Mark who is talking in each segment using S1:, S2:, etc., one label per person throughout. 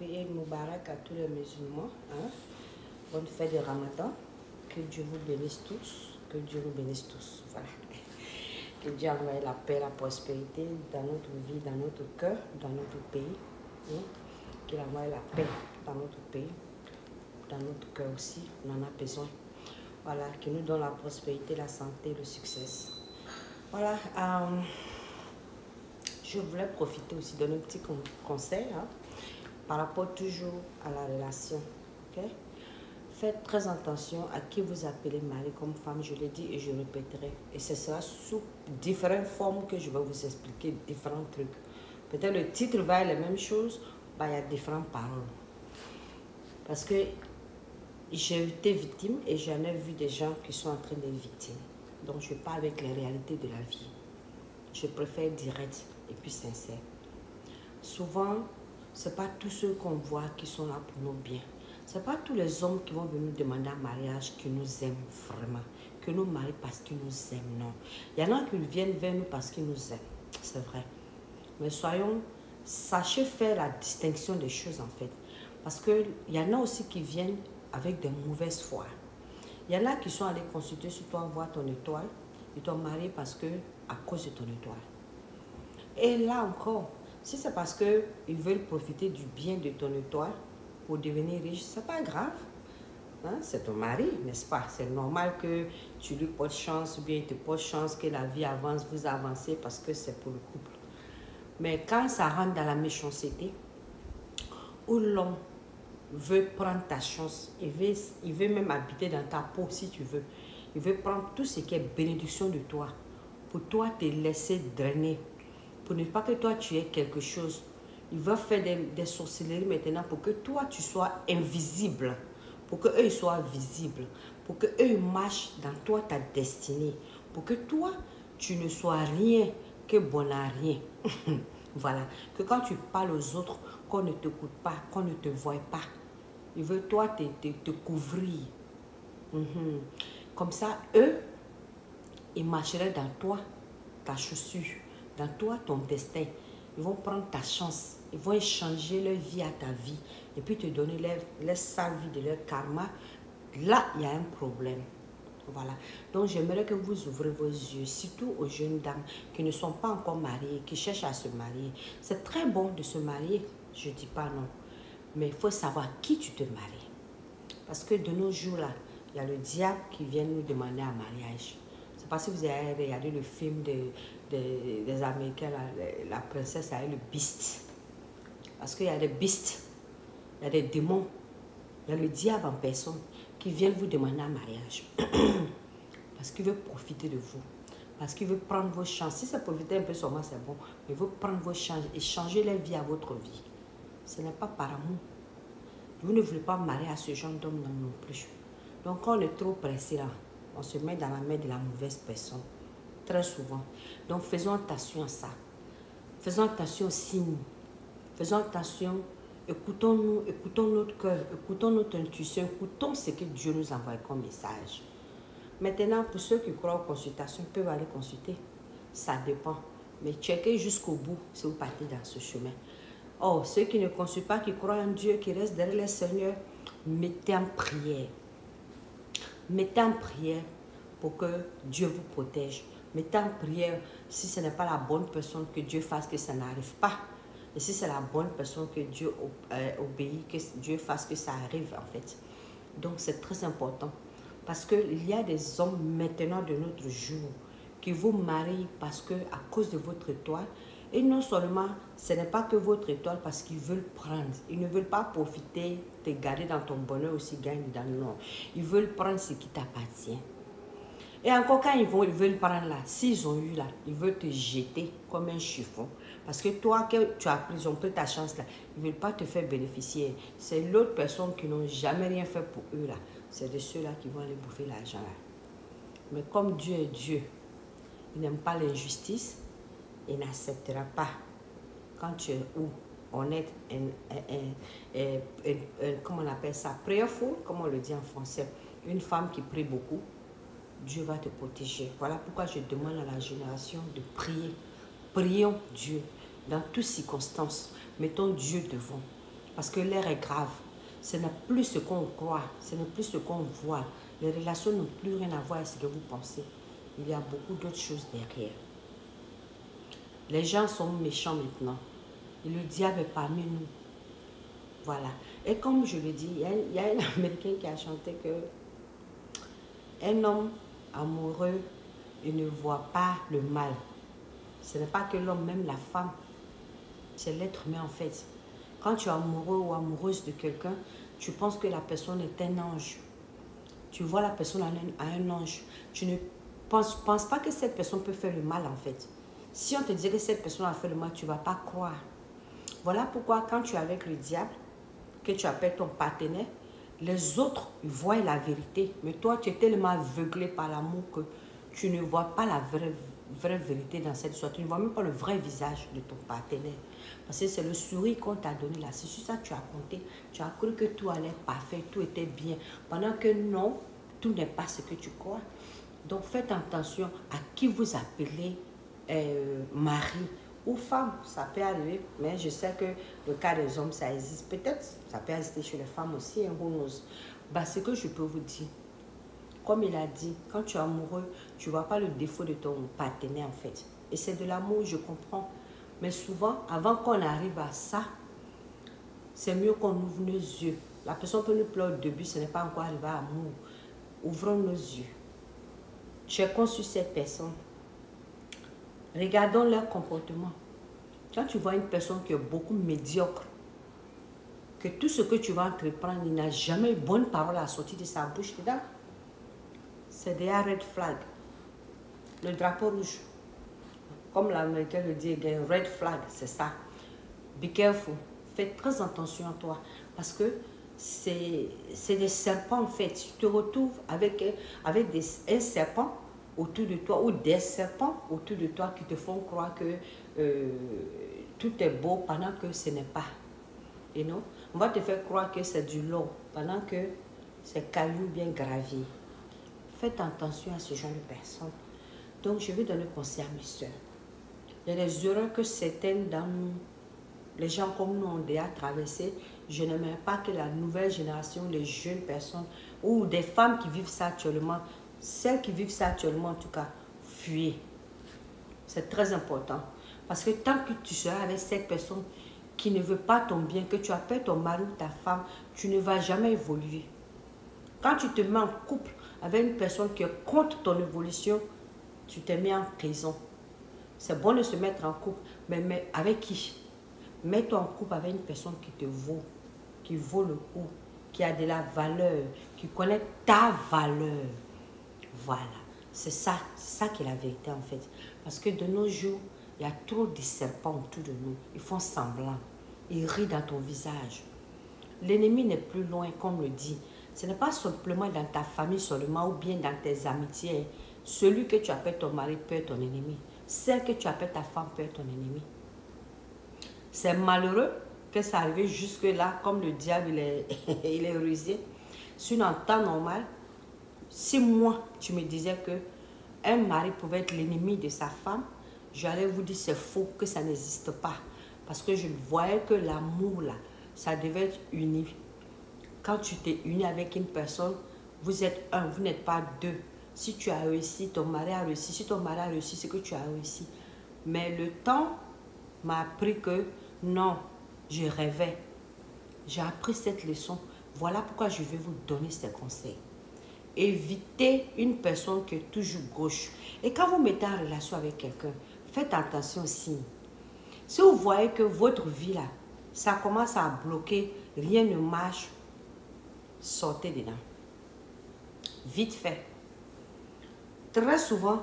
S1: et Moubarak à tous les musulmans. Hein. Bonne fête de Ramadan. Que Dieu vous bénisse tous. Que Dieu vous bénisse tous. Voilà. Que Dieu envoie la paix, la prospérité dans notre vie, dans notre cœur, dans notre pays. Hein. Qu'il envoie la paix dans notre pays, dans notre cœur aussi. On en a besoin. Voilà. Qu'il nous donne la prospérité, la santé, le succès. Voilà. Je voulais profiter aussi de donner un petit conseil hein, par rapport toujours à la relation. Okay? Faites très attention à qui vous appelez mari comme femme, je l'ai dit et je répéterai. Et ce sera sous différentes formes que je vais vous expliquer différents trucs. Peut-être le titre va être la même chose, bah, il y a différentes paroles. Parce que j'ai été victime et j'en ai vu des gens qui sont en train d'être victimes. Donc je parle avec les réalités de la vie. Je préfère direct et puis sincère. Souvent, ce n'est pas tous ceux qu'on voit qui sont là pour nos biens. Ce n'est pas tous les hommes qui vont venir demander un mariage qui nous aiment vraiment, que nous marient parce qu'ils nous aiment, non. Il y en a qui viennent vers nous parce qu'ils nous aiment, c'est vrai. Mais sachez faire la distinction des choses en fait. Parce qu'il y en a aussi qui viennent avec de mauvaises foi. Il y en a qui sont allés consulter sur toi, voir ton étoile. Ils t'ont marié parce que, à cause de ton étoile. Et là encore, si c'est parce qu'ils veulent profiter du bien de ton étoile pour devenir riche, c'est pas grave. Hein? C'est ton mari, n'est-ce pas? C'est normal que tu lui portes chance ou bien il te porte chance que la vie avance, vous avancez parce que c'est pour le couple. Mais quand ça rentre dans la méchanceté, où l'homme veut prendre ta chance, il veut même habiter dans ta peau si tu veux. Il veut prendre tout ce qui est bénédiction de toi, pour toi te laisser drainer, pour ne pas que toi tu aies quelque chose. Il veut faire des sorcelleries maintenant pour que toi tu sois invisible, pour que eux soient visibles, pour que eux marchent dans toi ta destinée, pour que toi tu ne sois rien que bon à rien. Voilà, que quand tu parles aux autres, qu'on ne t'écoute pas, qu'on ne te voie pas. Il veut toi te couvrir. Comme ça, eux, ils marcheraient dans toi, ta chaussure, dans toi, ton destin. Ils vont prendre ta chance. Ils vont échanger leur vie à ta vie. Et puis te donner leur sale vie de leur karma. Là, il y a un problème. Voilà. Donc, j'aimerais que vous ouvrez vos yeux, surtout aux jeunes dames qui ne sont pas encore mariées, qui cherchent à se marier. C'est très bon de se marier, je ne dis pas non. Mais il faut savoir qui tu te maries. Parce que de nos jours, là, il y a le diable qui vient nous demander un mariage. C'est parce que vous avez regardé le film des Américains, la princesse avec le beast. Parce qu'il y a des beasts, il y a des démons, il y a le diable en personne qui vient vous demander un mariage. Parce qu'il veut profiter de vous. Parce qu'il veut prendre vos chances. Si ça profiter un peu sur moi, c'est bon. Mais il veut prendre vos chances et changer leur vie à votre vie. Ce n'est pas par amour. Vous ne voulez pas marier à ce genre d'homme non plus. Donc quand on est trop pressé là, on se met dans la main de la mauvaise personne. Très souvent. Donc faisons attention à ça. Faisons attention aux signes. Faisons attention. Écoutons-nous, écoutons notre cœur, écoutons notre intuition, écoutons ce que Dieu nous envoie comme message. Maintenant, pour ceux qui croient aux consultations, ils peuvent aller consulter. Ça dépend. Mais checkez jusqu'au bout si vous partez dans ce chemin. Oh, ceux qui ne consultent pas, qui croient en Dieu, qui restent derrière le Seigneur, mettez en prière. Mettez en prière pour que Dieu vous protège. Mettez en prière, si ce n'est pas la bonne personne, que Dieu fasse que ça n'arrive pas. Et si c'est la bonne personne, que Dieu obéit, que Dieu fasse que ça arrive en fait. Donc c'est très important. Parce qu'il y a des hommes maintenant de notre jour qui vous marient parce que à cause de votre étoile. Et non seulement, ce n'est pas que votre étoile parce qu'ils veulent prendre. Ils ne veulent pas profiter, te garder dans ton bonheur aussi, gagner dans le nord. Ils veulent prendre ce qui t'appartient. Et encore quand ils veulent prendre là, s'ils ont eu là, ils veulent te jeter comme un chiffon. Parce que toi, que tu as pris, ils ont pris ta chance là, ils ne veulent pas te faire bénéficier. C'est l'autre personne qui n'ont jamais rien fait pour eux là. C'est de ceux-là qui vont aller bouffer l'argent là. Mais comme Dieu est Dieu, il n'aime pas l'injustice, il n'acceptera pas. Quand tu es honnête, comment on appelle ça, prayerful, comme on le dit en français, une femme qui prie beaucoup, Dieu va te protéger. Voilà pourquoi je demande à la génération de prier. Prions Dieu dans toutes circonstances. Mettons Dieu devant. Parce que l'air est grave. Ce n'est plus ce qu'on croit, ce n'est plus ce qu'on voit. Les relations n'ont plus rien à voir avec ce que vous pensez. Il y a beaucoup d'autres choses derrière. Les gens sont méchants maintenant. Et le diable est parmi nous. Voilà. Et comme je le dis, il y a un Américain qui a chanté que un homme amoureux, il ne voit pas le mal. Ce n'est pas que l'homme, même la femme. C'est l'être humain en fait. Quand tu es amoureux ou amoureuse de quelqu'un, tu penses que la personne est un ange. Tu vois la personne à un ange. Tu ne penses pas que cette personne peut faire le mal en fait. Si on te dit que cette personne a fait le mal, tu ne vas pas croire. Voilà pourquoi quand tu es avec le diable, que tu appelles ton partenaire, les autres voient la vérité. Mais toi, tu es tellement aveuglé par l'amour que tu ne vois pas la vraie vérité dans cette histoire. Tu ne vois même pas le vrai visage de ton partenaire. Parce que c'est le sourire qu'on t'a donné là. C'est sur ça que tu as compté. Tu as cru que tout allait parfait, tout était bien. Pendant que non, tout n'est pas ce que tu crois. Donc faites attention à qui vous appelez mari ou femme. Ça peut arriver, mais je sais que le cas des hommes, ça existe. Peut-être, ça peut exister chez les femmes aussi. Who knows? Bah, ce que je peux vous dire, comme il a dit, quand tu es amoureux, tu ne vois pas le défaut de ton partenaire en fait. Et c'est de l'amour, je comprends. Mais souvent, avant qu'on arrive à ça, c'est mieux qu'on ouvre nos yeux. La personne peut nous plaire au début, ce n'est pas encore arrivé à l'amour. Ouvrons nos yeux. Checkons sur cette personne. Regardons leur comportement. Quand tu vois une personne qui est beaucoup médiocre, que tout ce que tu vas entreprendre, il n'a jamais une bonne parole à sortir de sa bouche dedans, c'est déjà red flag. Le drapeau rouge. Comme l'Américain le dit, red flag, c'est ça. Be careful. Fais très attention à toi. Parce que c'est des serpents en fait. Tu te retrouves avec un serpent autour de toi ou des serpents autour de toi qui te font croire que tout est beau pendant que ce n'est pas. You know? On va te faire croire que c'est du long pendant que c'est caillou bien gravier. Faites attention à ce genre de personnes. Donc, je vais donner conseil à mes soeurs. Il y a des erreurs que certaines dans nous, les gens comme nous ont déjà traversé. Je n'aimerais pas que la nouvelle génération, les jeunes personnes ou des femmes qui vivent ça actuellement, celles qui vivent ça actuellement en tout cas, fuyez. C'est très important. Parce que tant que tu seras avec cette personne qui ne veut pas ton bien, que tu appelles ton mari ou ta femme, tu ne vas jamais évoluer. Quand tu te mets en couple avec une personne qui est contre ton évolution, tu te mets en prison. C'est bon de se mettre en couple, mais avec qui? Mets-toi en couple avec une personne qui te vaut, qui vaut le coup, qui a de la valeur, qui connaît ta valeur. Voilà, c'est ça qui est la vérité en fait. Parce que de nos jours, il y a trop de serpents autour de nous. Ils font semblant, ils rient dans ton visage. L'ennemi n'est plus loin, comme on le dit. Ce n'est pas simplement dans ta famille seulement ou bien dans tes amitiés. Celui que tu appelles ton mari peut être ton ennemi. Celle que tu appelles ta femme peut être ton ennemi. C'est malheureux que ça arrive jusque-là, comme le diable il est rusé. Sur un temps normal, si moi, tu me disais que un mari pouvait être l'ennemi de sa femme, j'allais vous dire c'est faux, que ça n'existe pas. Parce que je voyais que l'amour, là, ça devait être uni. Quand tu t'es uni avec une personne, vous êtes un, vous n'êtes pas deux. Si tu as réussi, ton mari a réussi. Si ton mari a réussi, c'est que tu as réussi. Mais le temps m'a appris que non, je rêvais. J'ai appris cette leçon. Voilà pourquoi je vais vous donner ces conseils. Évitez une personne qui est toujours gauche. Et quand vous mettez en relation avec quelqu'un, faites attention aussi. Si vous voyez que votre vie là, ça commence à bloquer, rien ne marche, sortez dedans. Vite fait. Très souvent,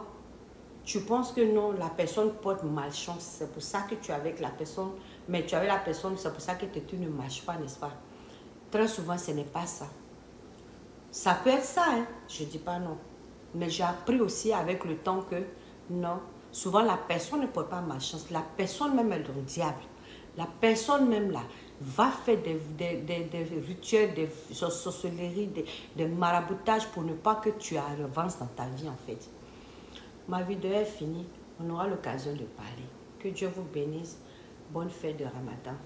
S1: tu penses que non, la personne porte malchance. C'est pour ça que tu es avec la personne. Mais tu es avec la personne, c'est pour ça que tu ne marches pas, n'est-ce pas? Très souvent, ce n'est pas ça. Ça peut être ça, hein? Je ne dis pas non. Mais j'ai appris aussi avec le temps que non. Souvent, la personne ne porte pas malchance. La personne même est dans le diable. La personne même là va faire des rituels, des sorcelleries, des maraboutages pour ne pas que tu avances dans ta vie en fait. Ma vidéo est finie. On aura l'occasion de parler. Que Dieu vous bénisse. Bonne fête de Ramadan.